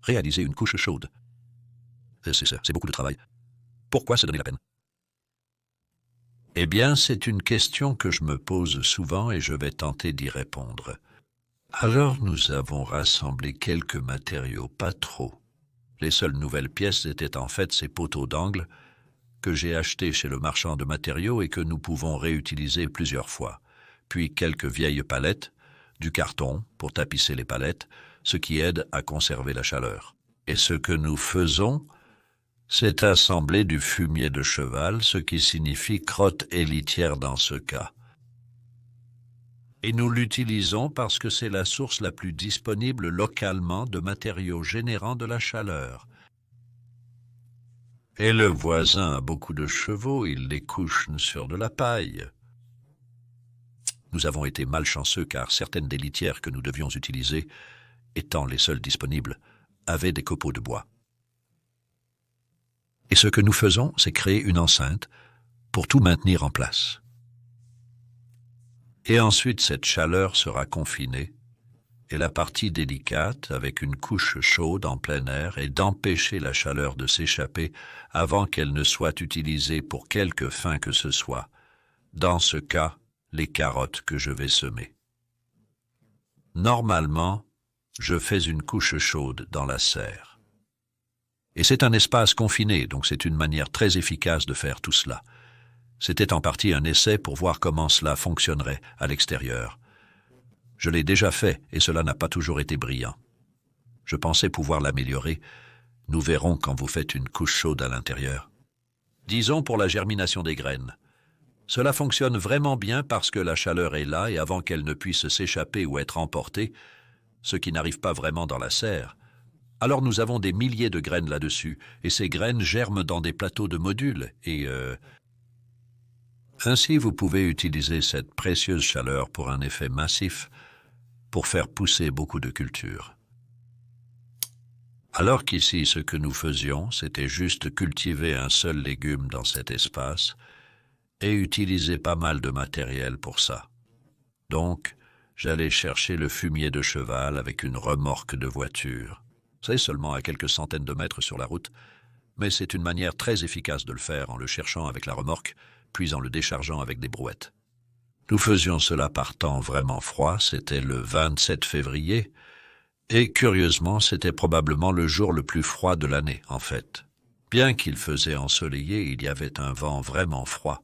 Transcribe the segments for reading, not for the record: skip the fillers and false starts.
Réaliser une couche chaude. C'est beaucoup de travail. Pourquoi se donner la peine? Eh bien, c'est une question que je me pose souvent et je vais tenter d'y répondre. Alors, nous avons rassemblé quelques matériaux, pas trop. Les seules nouvelles pièces étaient en fait ces poteaux d'angle que j'ai achetés chez le marchand de matériaux et que nous pouvons réutiliser plusieurs fois. Puis quelques vieilles palettes, du carton pour tapisser les palettes, ce qui aide à conserver la chaleur. Et ce que nous faisons, c'est assembler du fumier de cheval, ce qui signifie crotte et litière dans ce cas. Et nous l'utilisons parce que c'est la source la plus disponible localement de matériaux générant de la chaleur. Et le voisin a beaucoup de chevaux, il les couche sur de la paille. Nous avons été malchanceux car certaines des litières que nous devions utiliser, étant les seules disponibles, avaient des copeaux de bois. Et ce que nous faisons, c'est créer une enceinte pour tout maintenir en place. Et ensuite, cette chaleur sera confinée, et la partie délicate, avec une couche chaude en plein air, est d'empêcher la chaleur de s'échapper avant qu'elle ne soit utilisée pour quelque fin que ce soit. Dans ce cas, les carottes que je vais semer. Normalement, je fais une couche chaude dans la serre. Et c'est un espace confiné, donc c'est une manière très efficace de faire tout cela. C'était en partie un essai pour voir comment cela fonctionnerait à l'extérieur. Je l'ai déjà fait et cela n'a pas toujours été brillant. Je pensais pouvoir l'améliorer. Nous verrons quand vous faites une couche chaude à l'intérieur. Disons pour la germination des graines. Cela fonctionne vraiment bien parce que la chaleur est là et avant qu'elle ne puisse s'échapper ou être emportée, ce qui n'arrive pas vraiment dans la serre, alors nous avons des milliers de graines là-dessus, et ces graines germent dans des plateaux de modules, et ainsi vous pouvez utiliser cette précieuse chaleur pour un effet massif, pour faire pousser beaucoup de cultures. Alors qu'ici, ce que nous faisions, c'était juste cultiver un seul légume dans cet espace, et utiliser pas mal de matériel pour ça. Donc, j'allais chercher le fumier de cheval avec une remorque de voiture. C'est seulement à quelques centaines de mètres sur la route, mais c'est une manière très efficace de le faire en le cherchant avec la remorque, puis en le déchargeant avec des brouettes. Nous faisions cela par temps vraiment froid, c'était le 27 février, et curieusement, c'était probablement le jour le plus froid de l'année, en fait. Bien qu'il faisait ensoleillé, il y avait un vent vraiment froid,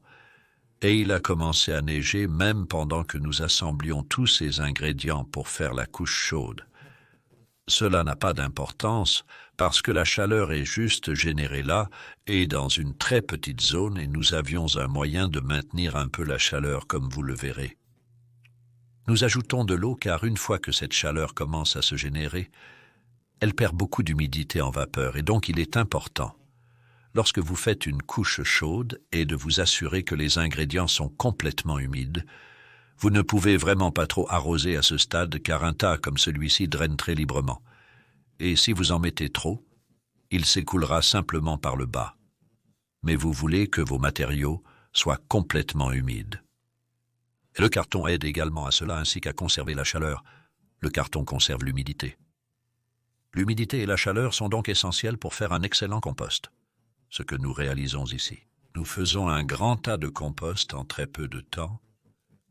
et il a commencé à neiger même pendant que nous assemblions tous ces ingrédients pour faire la couche chaude. Cela n'a pas d'importance parce que la chaleur est juste générée là et dans une très petite zone et nous avions un moyen de maintenir un peu la chaleur comme vous le verrez. Nous ajoutons de l'eau car une fois que cette chaleur commence à se générer, elle perd beaucoup d'humidité en vapeur et donc il est important, lorsque vous faites une couche chaude et de vous assurer que les ingrédients sont complètement humides. Vous ne pouvez vraiment pas trop arroser à ce stade car un tas comme celui-ci draine très librement. Et si vous en mettez trop, il s'écoulera simplement par le bas. Mais vous voulez que vos matériaux soient complètement humides. Et le carton aide également à cela ainsi qu'à conserver la chaleur. Le carton conserve l'humidité. L'humidité et la chaleur sont donc essentielles pour faire un excellent compost, ce que nous réalisons ici. Nous faisons un grand tas de compost en très peu de temps,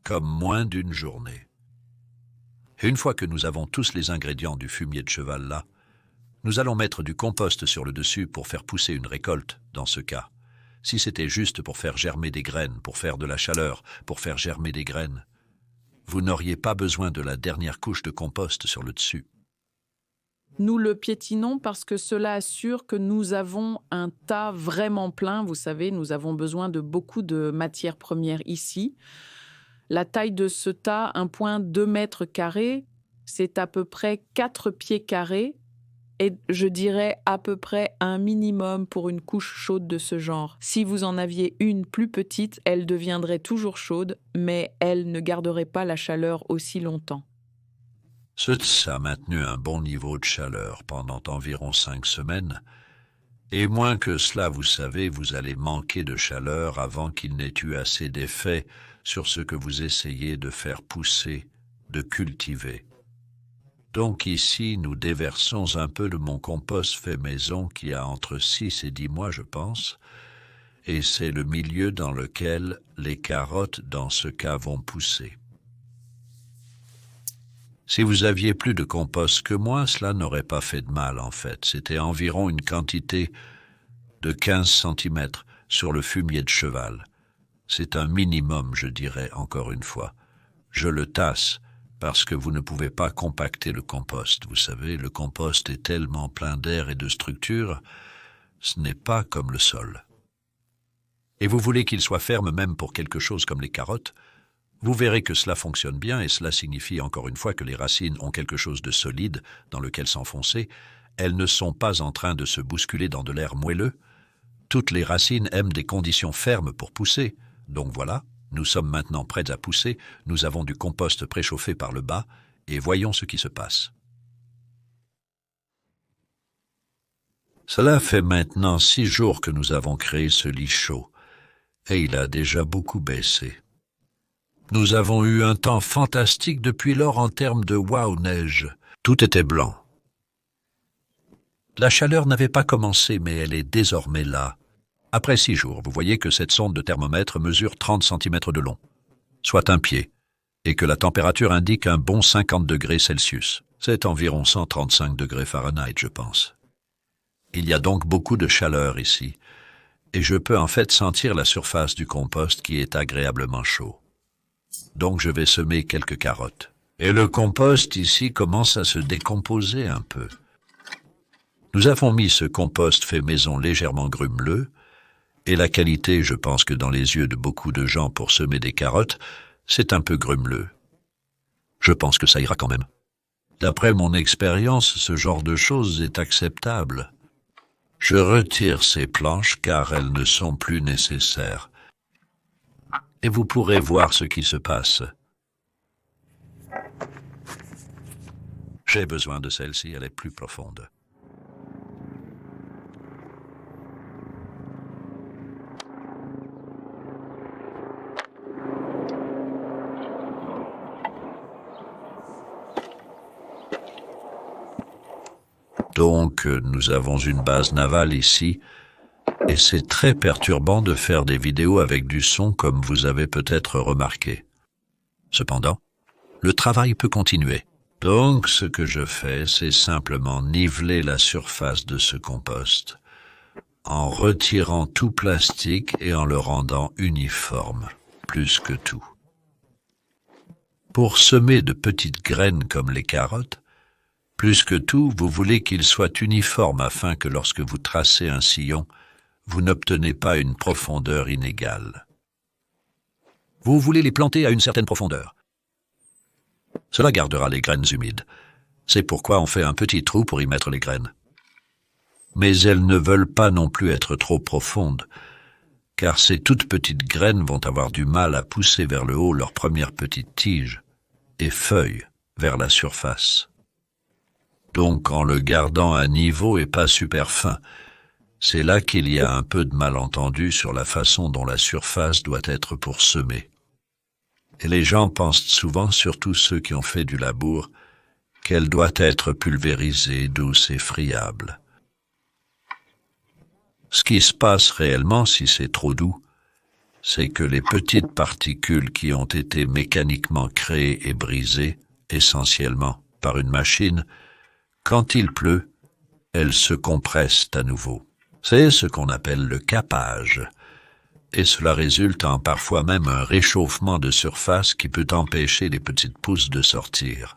comme moins d'une journée. Et une fois que nous avons tous les ingrédients du fumier de cheval là, nous allons mettre du compost sur le dessus pour faire pousser une récolte, dans ce cas. Si c'était juste pour faire germer des graines, pour faire de la chaleur, pour faire germer des graines, vous n'auriez pas besoin de la dernière couche de compost sur le dessus. Nous le piétinons parce que cela assure que nous avons un tas vraiment plein. Vous savez, nous avons besoin de beaucoup de matières premières ici. La taille de ce tas, 1,2 mètres carrés, c'est à peu près 4 pieds carrés et je dirais à peu près un minimum pour une couche chaude de ce genre. Si vous en aviez une plus petite, elle deviendrait toujours chaude, mais elle ne garderait pas la chaleur aussi longtemps. Ça a maintenu un bon niveau de chaleur pendant environ 5 semaines, et moins que cela, vous savez, vous allez manquer de chaleur avant qu'il n'ait eu assez d'effet sur ce que vous essayez de faire pousser, de cultiver. Donc ici, nous déversons un peu de mon compost fait maison qui a entre 6 et 10 mois, je pense, et c'est le milieu dans lequel les carottes, dans ce cas, vont pousser. Si vous aviez plus de compost que moi, cela n'aurait pas fait de mal, en fait. C'était environ une quantité de 15 cm sur le fumier de cheval. C'est un minimum, je dirais, encore une fois. Je le tasse, parce que vous ne pouvez pas compacter le compost. Vous savez, le compost est tellement plein d'air et de structure, ce n'est pas comme le sol. Et vous voulez qu'il soit ferme même pour quelque chose comme les carottes, vous verrez que cela fonctionne bien et cela signifie encore une fois que les racines ont quelque chose de solide dans lequel s'enfoncer. Elles ne sont pas en train de se bousculer dans de l'air moelleux. Toutes les racines aiment des conditions fermes pour pousser. Donc voilà, nous sommes maintenant prêts à pousser, nous avons du compost préchauffé par le bas et voyons ce qui se passe. Cela fait maintenant 6 jours que nous avons créé ce lit chaud et il a déjà beaucoup baissé. Nous avons eu un temps fantastique depuis lors en termes de neige. Tout était blanc. La chaleur n'avait pas commencé, mais elle est désormais là. Après 6 jours, vous voyez que cette sonde de thermomètre mesure 30 cm de long, soit un pied, et que la température indique un bon 50 degrés Celsius. C'est environ 135 degrés Fahrenheit, je pense. Il y a donc beaucoup de chaleur ici, et je peux en fait sentir la surface du compost qui est agréablement chaud. Donc je vais semer quelques carottes. Et le compost ici commence à se décomposer un peu. Nous avons mis ce compost fait maison légèrement grumeleux, et la qualité, je pense que dans les yeux de beaucoup de gens pour semer des carottes, c'est un peu grumeleux. Je pense que ça ira quand même. D'après mon expérience, ce genre de choses est acceptable. Je retire ces planches car elles ne sont plus nécessaires. Et vous pourrez voir ce qui se passe. J'ai besoin de celle-ci, elle est plus profonde. Donc, nous avons une base navale ici, et c'est très perturbant de faire des vidéos avec du son comme vous avez peut-être remarqué. Cependant, le travail peut continuer. Donc, ce que je fais, c'est simplement niveler la surface de ce compost, en retirant tout plastique et en le rendant uniforme, plus que tout. Pour semer de petites graines comme les carottes, plus que tout, vous voulez qu'il soit uniforme afin que lorsque vous tracez un sillon, vous n'obtenez pas une profondeur inégale. Vous voulez les planter à une certaine profondeur. Cela gardera les graines humides. C'est pourquoi on fait un petit trou pour y mettre les graines. Mais elles ne veulent pas non plus être trop profondes, car ces toutes petites graines vont avoir du mal à pousser vers le haut leurs premières petites tiges et feuilles vers la surface. Donc en le gardant à niveau et pas super fin, c'est là qu'il y a un peu de malentendu sur la façon dont la surface doit être pour semer. Et les gens pensent souvent, surtout ceux qui ont fait du labour, qu'elle doit être pulvérisée, douce et friable. Ce qui se passe réellement, si c'est trop doux, c'est que les petites particules qui ont été mécaniquement créées et brisées, essentiellement par une machine, quand il pleut, elles se compressent à nouveau. C'est ce qu'on appelle le capage, et cela résulte en parfois même un réchauffement de surface qui peut empêcher les petites pousses de sortir.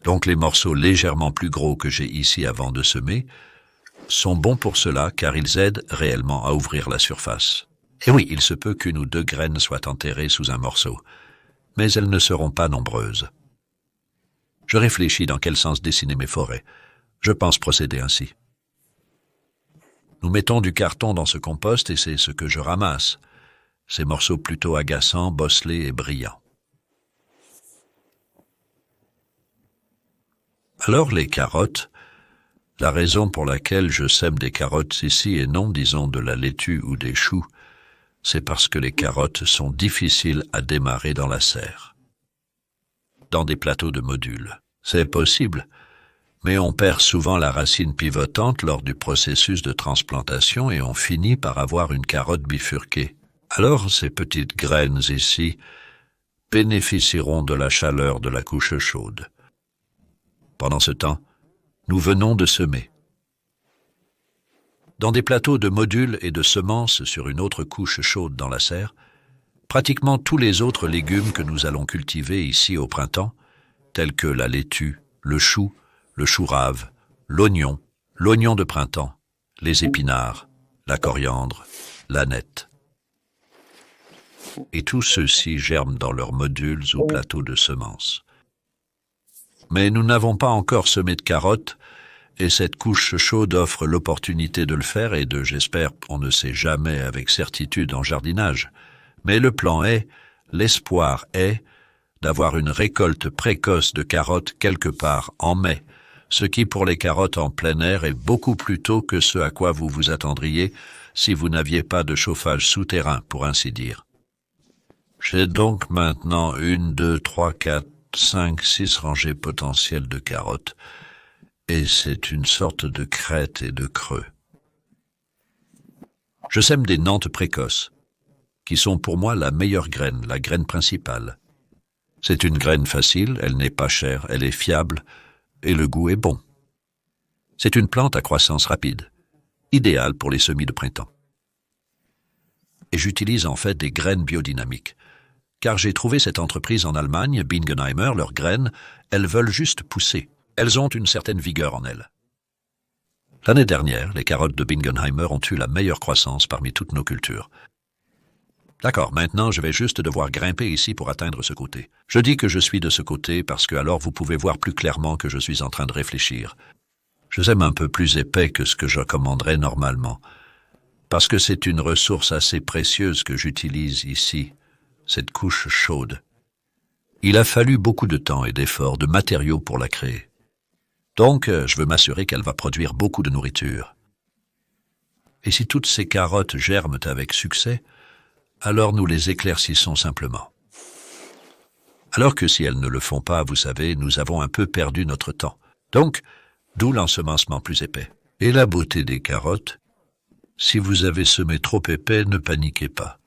Donc les morceaux légèrement plus gros que j'ai ici avant de semer sont bons pour cela car ils aident réellement à ouvrir la surface. Et oui, il se peut qu'une ou deux graines soient enterrées sous un morceau, mais elles ne seront pas nombreuses. Je réfléchis dans quel sens dessiner mes forêts. Je pense procéder ainsi. Nous mettons du carton dans ce compost et c'est ce que je ramasse, ces morceaux plutôt agaçants, bosselés et brillants. Alors les carottes, la raison pour laquelle je sème des carottes ici et non, disons, de la laitue ou des choux, c'est parce que les carottes sont difficiles à démarrer dans la serre, dans des plateaux de modules. C'est possible, mais on perd souvent la racine pivotante lors du processus de transplantation et on finit par avoir une carotte bifurquée. Alors ces petites graines ici bénéficieront de la chaleur de la couche chaude. Pendant ce temps, nous venons de semer. Dans des plateaux de modules et de semences sur une autre couche chaude dans la serre, pratiquement tous les autres légumes que nous allons cultiver ici au printemps, tels que la laitue, le chou rave, l'oignon de printemps, les épinards, la coriandre, l'aneth. Et tout ceci germe dans leurs modules ou plateaux de semences. Mais nous n'avons pas encore semé de carottes, et cette couche chaude offre l'opportunité de le faire et j'espère, on ne sait jamais avec certitude en jardinage. Mais le plan est, l'espoir est, d'avoir une récolte précoce de carottes quelque part en mai, ce qui pour les carottes en plein air est beaucoup plus tôt que ce à quoi vous vous attendriez si vous n'aviez pas de chauffage souterrain, pour ainsi dire. J'ai donc maintenant 1, 2, 3, 4, 5, 6 rangées potentielles de carottes, et c'est une sorte de crête et de creux. Je sème des nantes précoces, qui sont pour moi la meilleure graine, la graine principale. C'est une graine facile, elle n'est pas chère, elle est fiable, et le goût est bon. C'est une plante à croissance rapide, idéale pour les semis de printemps. Et j'utilise en fait des graines biodynamiques, car j'ai trouvé cette entreprise en Allemagne, Bingenheimer, leurs graines, elles veulent juste pousser. Elles ont une certaine vigueur en elles. L'année dernière, les carottes de Bingenheimer ont eu la meilleure croissance parmi toutes nos cultures. D'accord, maintenant je vais juste devoir grimper ici pour atteindre ce côté. Je dis que je suis de ce côté parce que alors vous pouvez voir plus clairement que je suis en train de réfléchir. Je sème un peu plus épais que ce que je recommanderais normalement, parce que c'est une ressource assez précieuse que j'utilise ici, cette couche chaude. Il a fallu beaucoup de temps et d'efforts, de matériaux pour la créer. Donc, je veux m'assurer qu'elle va produire beaucoup de nourriture. Et si toutes ces carottes germent avec succès, alors nous les éclaircissons simplement. Alors que si elles ne le font pas, vous savez, nous avons un peu perdu notre temps. Donc, d'où l'ensemencement plus épais. Et la beauté des carottes, si vous avez semé trop épais, ne paniquez pas.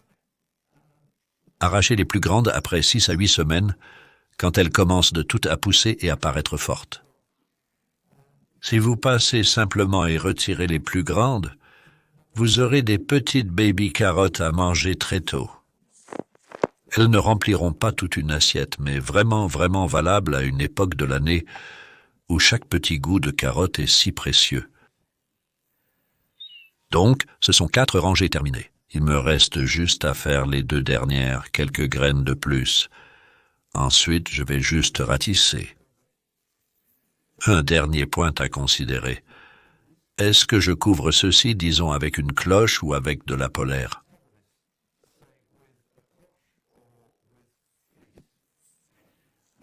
Arrachez les plus grandes après 6 à 8 semaines, quand elles commencent de toutes à pousser et à paraître fortes. Si vous passez simplement et retirez les plus grandes, vous aurez des petites baby carottes à manger très tôt. Elles ne rempliront pas toute une assiette, mais vraiment valables à une époque de l'année où chaque petit goût de carotte est si précieux. Donc, ce sont 4 rangées terminées. Il me reste juste à faire les 2 dernières, quelques graines de plus. Ensuite, je vais juste ratisser. Un dernier point à considérer. Est-ce que je couvre ceci, disons, avec une cloche ou avec de la polaire?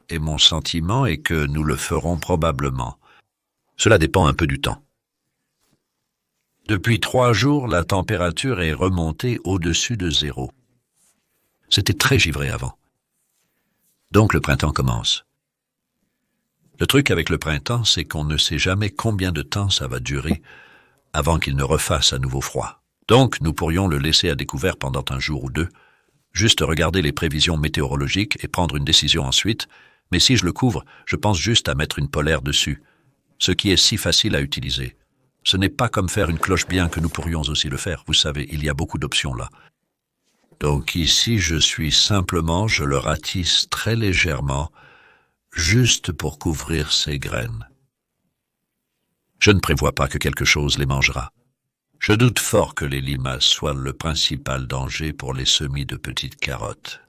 Et mon sentiment est que nous le ferons probablement. Cela dépend un peu du temps. Depuis 3 jours, la température est remontée au-dessus de 0. C'était très givré avant. Donc le printemps commence. Le truc avec le printemps, c'est qu'on ne sait jamais combien de temps ça va durer avant qu'il ne refasse à nouveau froid. Donc nous pourrions le laisser à découvert pendant 1 jour ou 2, juste regarder les prévisions météorologiques et prendre une décision ensuite, mais si je le couvre, je pense juste à mettre une polaire dessus, ce qui est si facile à utiliser. Ce n'est pas comme faire une cloche bien que nous pourrions aussi le faire, vous savez, il y a beaucoup d'options là. Donc ici, je le ratisse très légèrement, juste pour couvrir ces graines. Je ne prévois pas que quelque chose les mangera. Je doute fort que les limaces soient le principal danger pour les semis de petites carottes.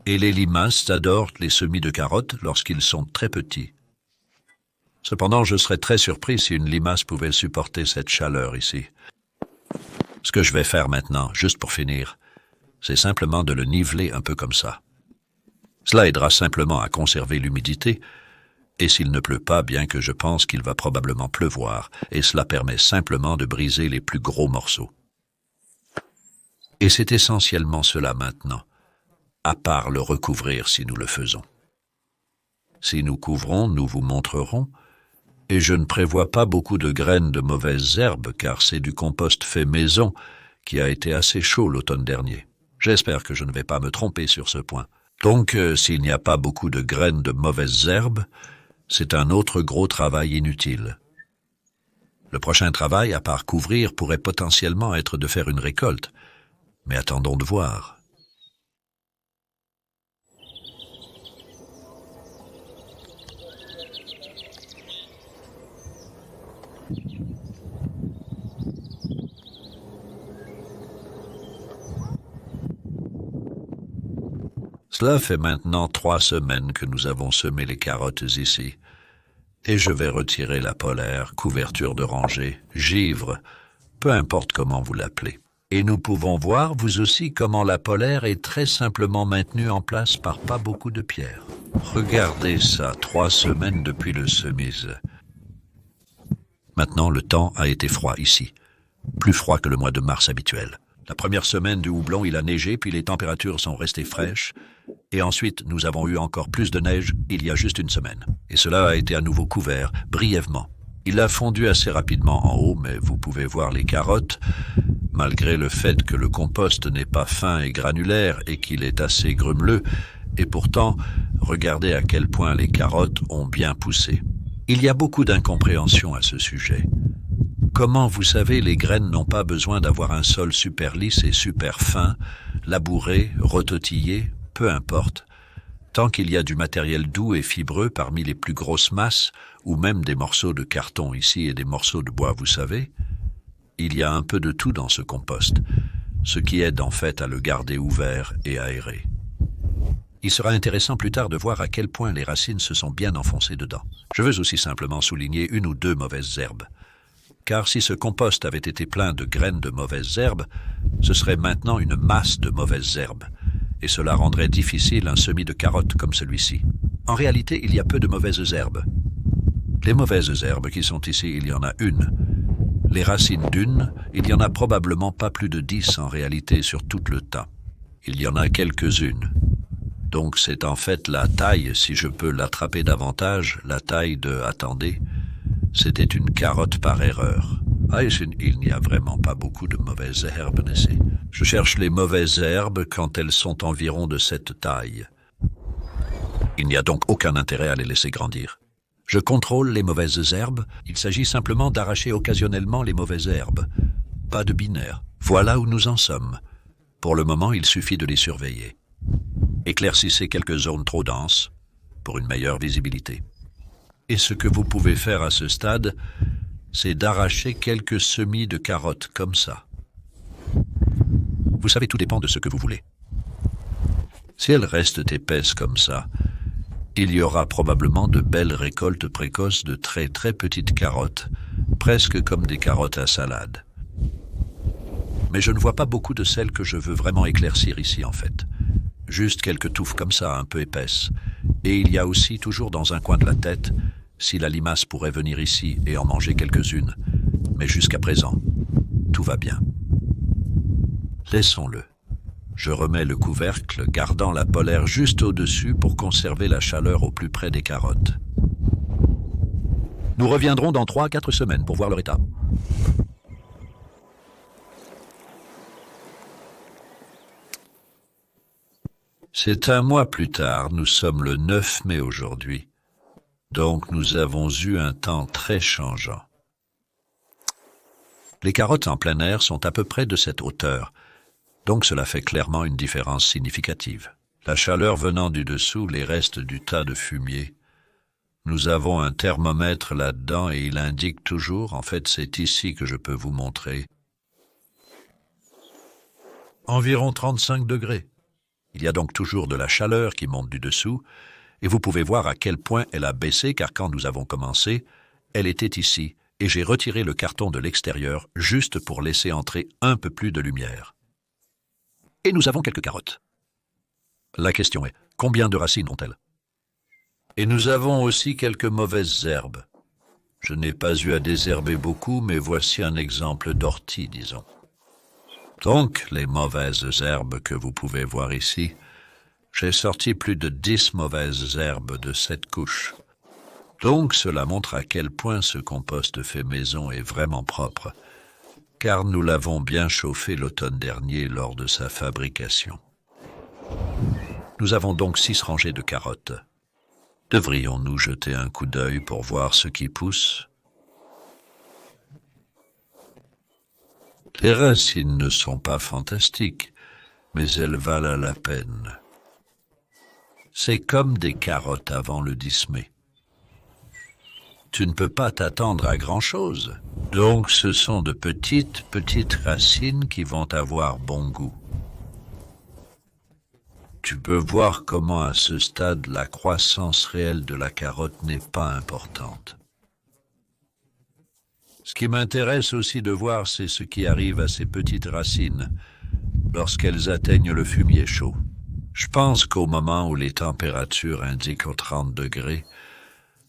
Et les limaces adorent les semis de carottes lorsqu'ils sont très petits. Cependant, je serais très surpris si une limace pouvait supporter cette chaleur ici. Ce que je vais faire maintenant, juste pour finir, c'est simplement de le niveler un peu comme ça. Cela aidera simplement à conserver l'humidité, et s'il ne pleut pas, bien que je pense qu'il va probablement pleuvoir, et cela permet simplement de briser les plus gros morceaux. Et c'est essentiellement cela maintenant, à part le recouvrir si nous le faisons. Si nous couvrons, nous vous montrerons. Et je ne prévois pas beaucoup de graines de mauvaises herbes, car c'est du compost fait maison qui a été assez chaud l'automne dernier. J'espère que je ne vais pas me tromper sur ce point. Donc, s'il n'y a pas beaucoup de graines de mauvaises herbes, c'est un autre gros travail inutile. Le prochain travail, à part couvrir, pourrait potentiellement être de faire une récolte. Mais attendons de voir. Cela fait maintenant 3 semaines que nous avons semé les carottes ici. Et je vais retirer la polaire, couverture de rangée, givre, peu importe comment vous l'appelez. Et nous pouvons voir, vous aussi, comment la polaire est très simplement maintenue en place par pas beaucoup de pierres. Regardez ça, 3 semaines depuis le semis. Maintenant, le temps a été froid ici, plus froid que le mois de mars habituel. La première semaine du houblon, il a neigé, puis les températures sont restées fraîches. Et ensuite, nous avons eu encore plus de neige il y a juste une semaine. Et cela a été à nouveau couvert, brièvement. Il a fondu assez rapidement en haut, mais vous pouvez voir les carottes, malgré le fait que le compost n'est pas fin et granulaire et qu'il est assez grumeleux. Et pourtant, regardez à quel point les carottes ont bien poussé. Il y a beaucoup d'incompréhension à ce sujet. Comment, vous savez, les graines n'ont pas besoin d'avoir un sol super lisse et super fin, labouré, rototillé, peu importe, tant qu'il y a du matériel doux et fibreux parmi les plus grosses masses, ou même des morceaux de carton ici et des morceaux de bois, vous savez, il y a un peu de tout dans ce compost, ce qui aide en fait à le garder ouvert et aéré. Il sera intéressant plus tard de voir à quel point les racines se sont bien enfoncées dedans. Je veux aussi simplement souligner 1 ou 2 mauvaises herbes. Car si ce compost avait été plein de graines de mauvaises herbes, ce serait maintenant une masse de mauvaises herbes, et cela rendrait difficile un semis de carottes comme celui-ci. En réalité, il y a peu de mauvaises herbes. Les mauvaises herbes qui sont ici, il y en a une. Les racines d'une, il n'y en a probablement pas plus de 10 en réalité sur tout le tas. Il y en a quelques-unes. Donc c'est en fait la taille, si je peux l'attraper davantage, la taille de, attendez, c'était une carotte par erreur. Ah, il n'y a vraiment pas beaucoup de mauvaises herbes ici. Je cherche les mauvaises herbes quand elles sont environ de cette taille. Il n'y a donc aucun intérêt à les laisser grandir. Je contrôle les mauvaises herbes, il s'agit simplement d'arracher occasionnellement les mauvaises herbes. Pas de binaire. Voilà où nous en sommes. Pour le moment, il suffit de les surveiller. Éclaircissez quelques zones trop denses pour une meilleure visibilité. Et ce que vous pouvez faire à ce stade, c'est d'arracher quelques semis de carottes comme ça. Vous savez, tout dépend de ce que vous voulez. Si elles restent épaisses comme ça, il y aura probablement de belles récoltes précoces de très très petites carottes, presque comme des carottes à salade. Mais je ne vois pas beaucoup de celles que je veux vraiment éclaircir ici en fait. Juste quelques touffes comme ça, un peu épaisses. Et il y a aussi, toujours dans un coin de la tête, si la limace pourrait venir ici et en manger quelques-unes. Mais jusqu'à présent, tout va bien. Laissons-le. Je remets le couvercle, gardant la polaire juste au-dessus pour conserver la chaleur au plus près des carottes. Nous reviendrons dans 3 à 4 semaines pour voir leur état. C'est un mois plus tard, nous sommes le 9 mai aujourd'hui. Donc nous avons eu un temps très changeant. Les carottes en plein air sont à peu près de cette hauteur, donc cela fait clairement une différence significative. La chaleur venant du dessous, les restes du tas de fumier. Nous avons un thermomètre là-dedans et il indique toujours, en fait c'est ici que je peux vous montrer, environ 35 degrés. Il y a donc toujours de la chaleur qui monte du dessous, et vous pouvez voir à quel point elle a baissé, car quand nous avons commencé, elle était ici, et j'ai retiré le carton de l'extérieur juste pour laisser entrer un peu plus de lumière. Et nous avons quelques carottes. La question est, combien de racines ont-elles? Et nous avons aussi quelques mauvaises herbes. Je n'ai pas eu à désherber beaucoup, mais voici un exemple d'ortie, disons. Donc, les mauvaises herbes que vous pouvez voir ici, J'ai sorti plus de 10 mauvaises herbes de cette couche. Donc cela montre à quel point ce compost fait maison est vraiment propre, car nous l'avons bien chauffé l'automne dernier lors de sa fabrication. Nous avons donc 6 rangées de carottes. Devrions-nous jeter un coup d'œil pour voir ce qui pousse? Les racines ne sont pas fantastiques, mais elles valent la peine. C'est comme des carottes avant le dismé. Tu ne peux pas t'attendre à grand-chose. Donc ce sont de petites racines qui vont avoir bon goût. Tu peux voir comment à ce stade la croissance réelle de la carotte n'est pas importante. Ce qui m'intéresse aussi de voir, c'est ce qui arrive à ces petites racines lorsqu'elles atteignent le fumier chaud. Je pense qu'au moment où les températures indiquent 30 degrés,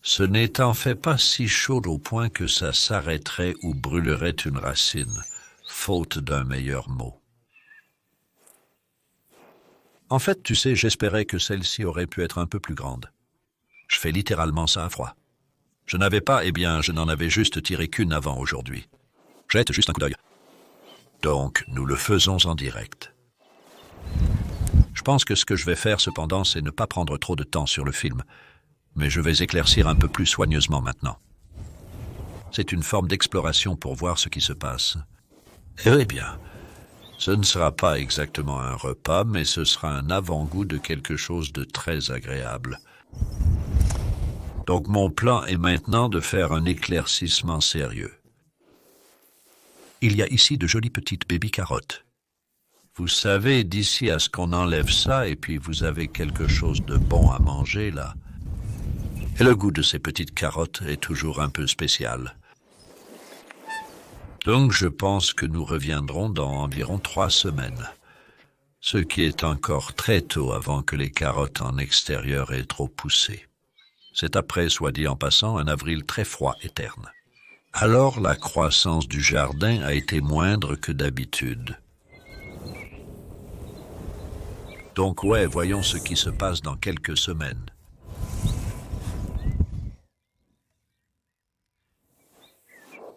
ce n'est en fait pas si chaud au point que ça s'arrêterait ou brûlerait une racine, faute d'un meilleur mot. En fait, tu sais, j'espérais que celle-ci aurait pu être un peu plus grande. Je fais littéralement ça à froid. Je n'en avais juste tiré qu'une avant aujourd'hui. Jette juste un coup d'œil. Donc, nous le faisons en direct. Je pense que ce que je vais faire cependant, c'est ne pas prendre trop de temps sur le film, mais je vais éclaircir un peu plus soigneusement maintenant. C'est une forme d'exploration pour voir ce qui se passe. Eh bien, ce ne sera pas exactement un repas, mais ce sera un avant-goût de quelque chose de très agréable. Donc mon plan est maintenant de faire un éclaircissement sérieux. Il y a ici de jolies petites baby-carottes. Vous savez, d'ici à ce qu'on enlève ça, et puis vous avez quelque chose de bon à manger, là. Et le goût de ces petites carottes est toujours un peu spécial. Donc je pense que nous reviendrons dans environ 3 semaines, ce qui est encore très tôt avant que les carottes en extérieur aient trop poussé. C'est après, soit dit en passant, un avril très froid et terne. Alors la croissance du jardin a été moindre que d'habitude. Donc ouais, voyons ce qui se passe dans quelques semaines.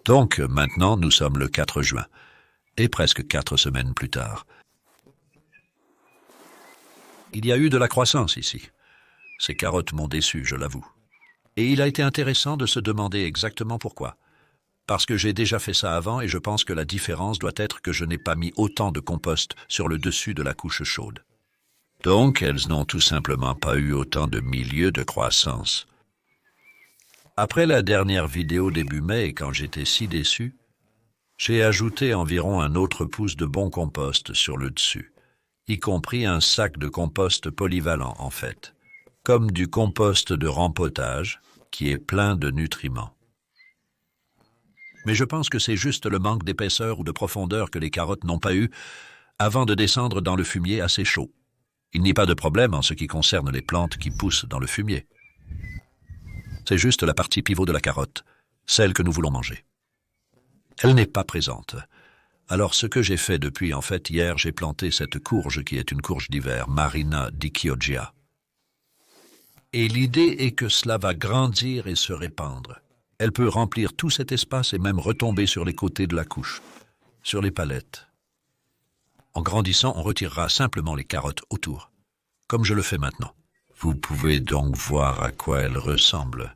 Donc maintenant, nous sommes le 4 juin, et presque 4 semaines plus tard. Il y a eu de la croissance ici. Ces carottes m'ont déçu, je l'avoue. Et il a été intéressant de se demander exactement pourquoi. Parce que j'ai déjà fait ça avant et je pense que la différence doit être que je n'ai pas mis autant de compost sur le dessus de la couche chaude. Donc, elles n'ont tout simplement pas eu autant de milieu de croissance. Après la dernière vidéo début mai, quand j'étais si déçu, j'ai ajouté environ un autre pouce de bon compost sur le dessus, y compris un sac de compost polyvalent en fait, comme du compost de rempotage qui est plein de nutriments. Mais je pense que c'est juste le manque d'épaisseur ou de profondeur que les carottes n'ont pas eu avant de descendre dans le fumier assez chaud. Il n'y a pas de problème en ce qui concerne les plantes qui poussent dans le fumier. C'est juste la partie pivot de la carotte, celle que nous voulons manger. Elle n'est pas présente. Alors ce que j'ai fait depuis, en fait, hier, j'ai planté cette courge qui est une courge d'hiver, Marina di Chioggia. Et l'idée est que cela va grandir et se répandre. Elle peut remplir tout cet espace et même retomber sur les côtés de la couche, sur les palettes. En grandissant, on retirera simplement les carottes autour, comme je le fais maintenant. Vous pouvez donc voir à quoi elles ressemblent.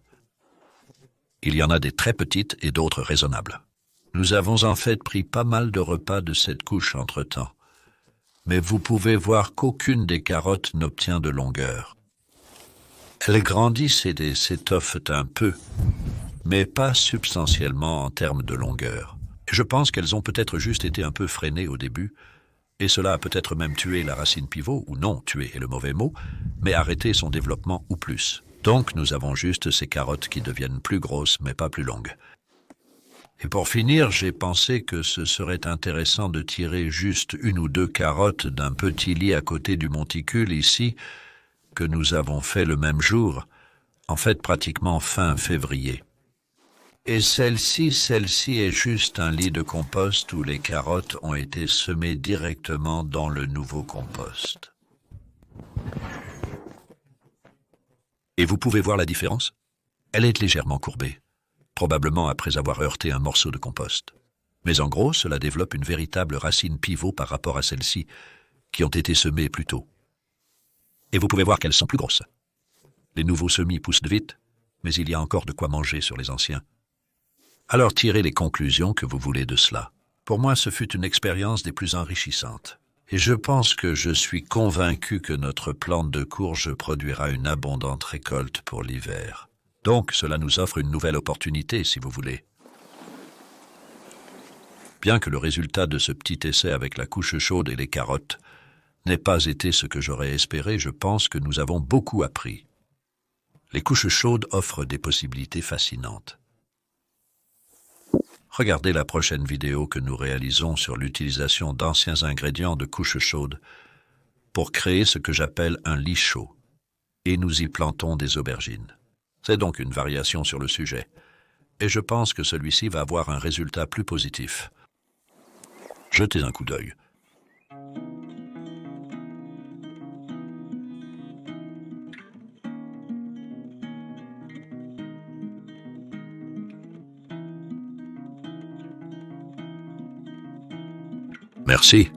Il y en a des très petites et d'autres raisonnables. Nous avons en fait pris pas mal de repas de cette couche entre-temps, mais vous pouvez voir qu'aucune des carottes n'obtient de longueur. Elles grandissent et s'étoffent un peu, mais pas substantiellement en termes de longueur. Je pense qu'elles ont peut-être juste été un peu freinées au début, et cela a peut-être même tué la racine pivot, ou non, tué est le mauvais mot, mais arrêté son développement ou plus. Donc nous avons juste ces carottes qui deviennent plus grosses, mais pas plus longues. Et pour finir, j'ai pensé que ce serait intéressant de tirer juste 1 ou 2 carottes d'un petit lit à côté du monticule ici, que nous avons fait le même jour, en fait pratiquement fin février. Et celle-ci est juste un lit de compost où les carottes ont été semées directement dans le nouveau compost. Et vous pouvez voir la différence? Elle est légèrement courbée, probablement après avoir heurté un morceau de compost. Mais en gros, cela développe une véritable racine pivot par rapport à celles-ci qui ont été semées plus tôt. Et vous pouvez voir qu'elles sont plus grosses. Les nouveaux semis poussent vite, mais il y a encore de quoi manger sur les anciens. Alors tirez les conclusions que vous voulez de cela. Pour moi, ce fut une expérience des plus enrichissantes. Et je pense que je suis convaincu que notre plante de courge produira une abondante récolte pour l'hiver. Donc, cela nous offre une nouvelle opportunité, si vous voulez. Bien que le résultat de ce petit essai avec la couche chaude et les carottes n'ait pas été ce que j'aurais espéré, je pense que nous avons beaucoup appris. Les couches chaudes offrent des possibilités fascinantes. Regardez la prochaine vidéo que nous réalisons sur l'utilisation d'anciens ingrédients de couches chaudes pour créer ce que j'appelle un lit chaud, et nous y plantons des aubergines. C'est donc une variation sur le sujet, et je pense que celui-ci va avoir un résultat plus positif. Jetez un coup d'œil. Merci.